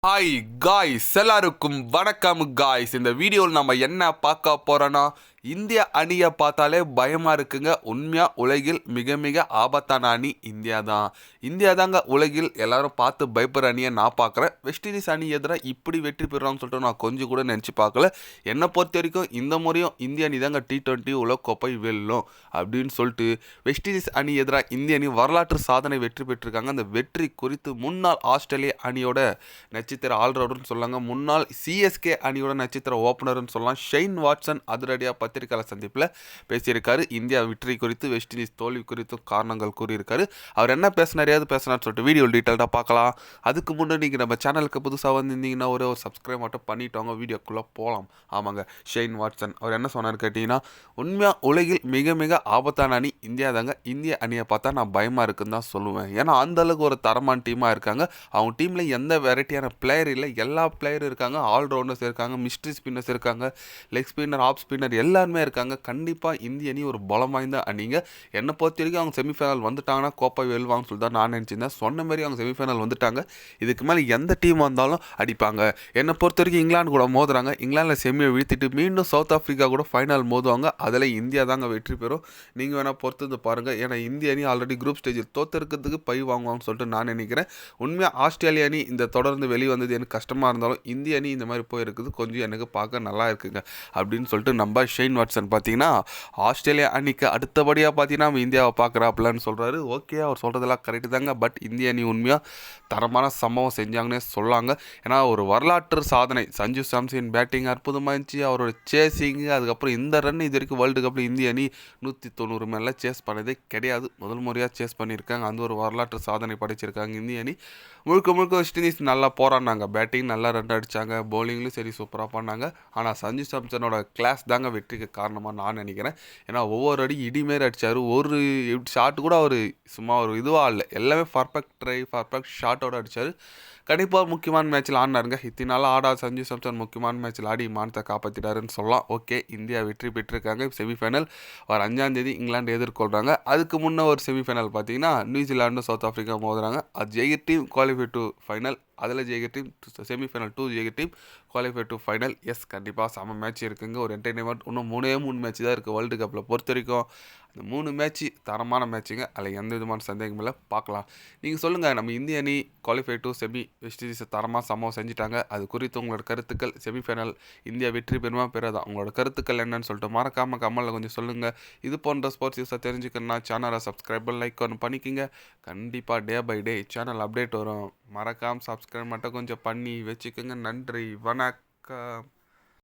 Hi guys, எல்லாருக்கும் வணக்கம் guys. இந்த வீடியோவில் நம்ம என்ன பார்க்க போகிறோன்னா, இந்திய அணியை பார்த்தாலே பயமாக இருக்குங்க. உண்மையாக உலகில் மிக மிக ஆபத்தான அணி இந்தியா தான். இந்தியா தாங்க உலகில் எல்லாரும் பார்த்து பயப்படுற அணியை நான் பார்க்குறேன். வெஸ்ட் இண்டீஸ் அணி எதிராக இப்படி வெற்றி பெறுறாங்கன்னு சொல்லிட்டு நான் கொஞ்சம் கூட நினச்சி பார்க்கல. என்னை பொறுத்த வரைக்கும் இந்த முறையும் இந்திய அணி தாங்க T20 உலகக்கோப்பை வெல்லும் அப்படின்னு சொல்லிட்டு வெஸ்ட் இண்டீஸ் அணி எதிராக இந்திய அணி வரலாற்று சாதனை வெற்றி பெற்றிருக்காங்க. அந்த வெற்றி குறித்து முன்னாள் ஆஸ்திரேலிய அணியோட நட்சத்திர ஆல்ரவுண்டர்னு சொல்லாங்க, முன்னாள் சிஎஸ்கே அணியோட நட்சத்திர ஓப்பனர்னு சொல்லலாம், ஷெயின் வாட்சன் அதிரடியாக பத்திரிகையாளர் சந்திப்பில் பேசியிருக்காரு. இந்தியா வெற்றி குறித்து, வெஸ்ட் இண்டீஸ் தோல்வி குறித்து காரணங்கள் கூறியிருக்காரு. அவர் என்ன பேசினாரையாவது பேசினார் சொல்லிட்டு வீடியோ டீட்டெயில்டாக பார்க்கலாம். அதுக்கு முன்னாடி நீங்கள் நம்ம சேனலுக்கு புதுசாக வந்திருந்தீங்கன்னா ஒரு சப்ஸ்கிரைப் மட்டும் பண்ணிட்டோங்க. வீடியோக்குள்ளே போகலாம். ஆமாங்க, ஷெயின் வாட்சன் அவர் என்ன சொன்னார் கேட்டிங்கன்னா, உண்மையாக உலகில் மிக மிக ஆபத்தான அணி இந்தியா தாங்க. இந்திய அணியை பார்த்தா நான் பயமாக இருக்குன்னு தான் சொல்லுவேன். ஏன்னா அந்தளவுக்கு ஒரு தரமான டீமாக இருக்காங்க. அவங்க டீமில் எந்த வெரைட்டியான பிளேயர் இல்லை, எல்லா பிளேயரும் இருக்காங்க. ஆல்ரவுண்டர்ஸ் இருக்காங்க, மிஸ்ட்ரி ஸ்பின்னர்ஸ் இருக்காங்க, லெக் ஸ்பின்னர், ஆஃப் ஸ்பின்னர் எல்லாருமே இருக்காங்க. கண்டிப்பாக இந்திய அணி ஒரு பலம் வாய்ந்த அணிங்க. என்னை பொறுத்த வரைக்கும் அவங்க செமிஃபைனல் வந்துட்டாங்கன்னா கோப்பை வெல்வாங்கன்னு சொல்லி தான் நான் நினச்சிருந்தேன். சொன்ன மாதிரி அவங்க செமிஃபைனல் வந்துட்டாங்க. இதுக்கு மேலே எந்த டீம் வந்தாலும் அடிப்பாங்க. என்னை பொறுத்த வரைக்கும் இங்கிலாந்து கூட மோதுறாங்க. இங்கிலாந்தில் செமியை வீழ்த்திட்டு மீண்டும் சவுத் ஆஃப்ரிக்கா கூட ஃபைனல் மோதுவாங்க. அதில் இந்தியா தாங்க வெற்றி பெறும். நீங்கள் வேணால் பொறுத்து பாருங்கள். ஏன்னா இந்திய அணி ஆல்ரெடி குரூப் ஸ்டேஜில் தோற்றுறதுக்கு பை வாங்குவாங்கன்னு சொல்லிட்டு நான் நினைக்கிறேன். உண்மையாக ஆஸ்திரேலிய அணி இந்த தொடர்ந்து வெளிவந்தது எனக்கு கஷ்டமாக இருந்தாலும் இந்திய அணி இந்த மாதிரி போயிருக்குது கொஞ்சம் எனக்கு பார்க்க நல்லா இருக்குங்க அப்படின்னு சொல்லிட்டு நம்ம ஷெயின் வாட்சன் பார்த்தீங்கன்னா ஆஸ்திரேலியா அணிக்கு அடுத்தபடியாக பார்த்தீங்கன்னா நம்ம இந்தியாவை பார்க்குறாப்லன்னு சொல்கிறாரு. ஓகே, அவர் சொல்கிறதெல்லாம் கரெக்டு தாங்க. பட் இந்திய அணி உண்மையாக தரமான சம்பவம் செஞ்சாங்கன்னே சொல்லாங்க. ஏன்னா ஒரு வரலாற்று சாதனை. சஞ்சு சாம்சன் பேட்டிங் அற்புதமாக இருந்துச்சு. அவரோட சேசிங்கு, அதுக்கப்புறம் இந்த ரன் இது வரைக்கும் வேர்ல்டு கப்பில் இந்திய அணி 190 மேலே சேஸ் பண்ணதே கிடையாது. முதல் முறையாக சேஸ் பண்ணியிருக்காங்க. அந்த ஒரு வரலாற்று சாதனை படைச்சிருக்காங்க இந்திய அணி. முழுக்க முழுக்க வெஸ்ட் இண்டீஸ் நல்லா போராடினாங்க. பேட்டிங் நல்லா ரன் அடித்தாங்க, பவுலிங்லையும் சரி சூப்பராக பண்ணாங்க. ஆனால் சஞ்சு சாம்சனோட கிளாஸ் தாங்க வெற்றிக்கு காரணமாக நான் நினைக்கிறேன். ஏன்னா ஒவ்வொரு அடி இடிமேரி அடித்தார். ஒரு ஷாட்டு கூட அவர் சும்மா ஒரு இதுவாக இல்லை, எல்லாமே பர்ஃபெக்ட் ட்ரை, பர்ஃபெக்ட் ஷாட்டோடு அடித்தார். கண்டிப்பாக முக்கியமான மேட்ச்சில் ஆடினாருங்க. இத்தனால ஆடாத சஞ்சு சாம்சன் முக்கியமான மேட்ச்சில் ஆடி மானத்தை காப்பாற்றிட்டாருன்னு சொல்லலாம். ஓகே, இந்தியா வெற்றி பெற்றிருக்காங்க. செமிஃபைனல் வர 5ஆம் தேதி இங்கிலாந்து எதிர்கொள்கிறாங்க. அதுக்கு முன்னே ஒரு செமிஃபைனல் பார்த்தீங்கன்னா நியூசிலாண்டும் சவுத் ஆஃப்ரிக்கா மோதுறாங்க. அது ஜெயிக்கிற டீம் குவாலிஃபை டு ஃபைனல், அதில் ஜெயிக்கிற டீம் செமிஃபைனல் 2 ஜெயிக்கிற team qualify to final. Yes, கண்டிப்பாக செம மேட்ச் இருக்குங்க. ஒரு என்டர்டைன்மெண்ட். இன்னும் 3 மேட்ச் தான் இருக்குது வேர்ல்டு கப்பில் பொறுத்த வரைக்கும். அந்த 3 மேட்ச்சு தரமான மேட்சுங்க. அதில் எந்த விதமான சந்தேகமும் இல்லை. பார்க்கலாம். நீங்கள் சொல்லுங்கள், நம்ம இந்திய அணி qualify to semi west Indies தரமாக சம்பவம் செஞ்சுட்டாங்க. அது குறித்து உங்களோட கருத்துக்கள். செமிஃபைனல் இந்தியா வெற்றி பெறுமா பெறாதா, உங்களோட கருத்துக்கள் என்னன்னு சொல்லிட்டு மறக்காமல் கமெண்ட்டில் கொஞ்சம் சொல்லுங்கள். இது போன்ற ஸ்போர்ட்ஸ் நியூஸை தெரிஞ்சுக்கணுன்னா சேனலை சப்ஸ்கிரைப் லைக் ஒன்று பண்ணிக்கிங்க. கண்டிப்பாக day by day channel update வரும். மறக்காமல் சப்ஸ்கிரைப் மட்டும் கொஞ்சம் பண்ணி வச்சுக்கோங்க. நன்றி, வணக்கம்.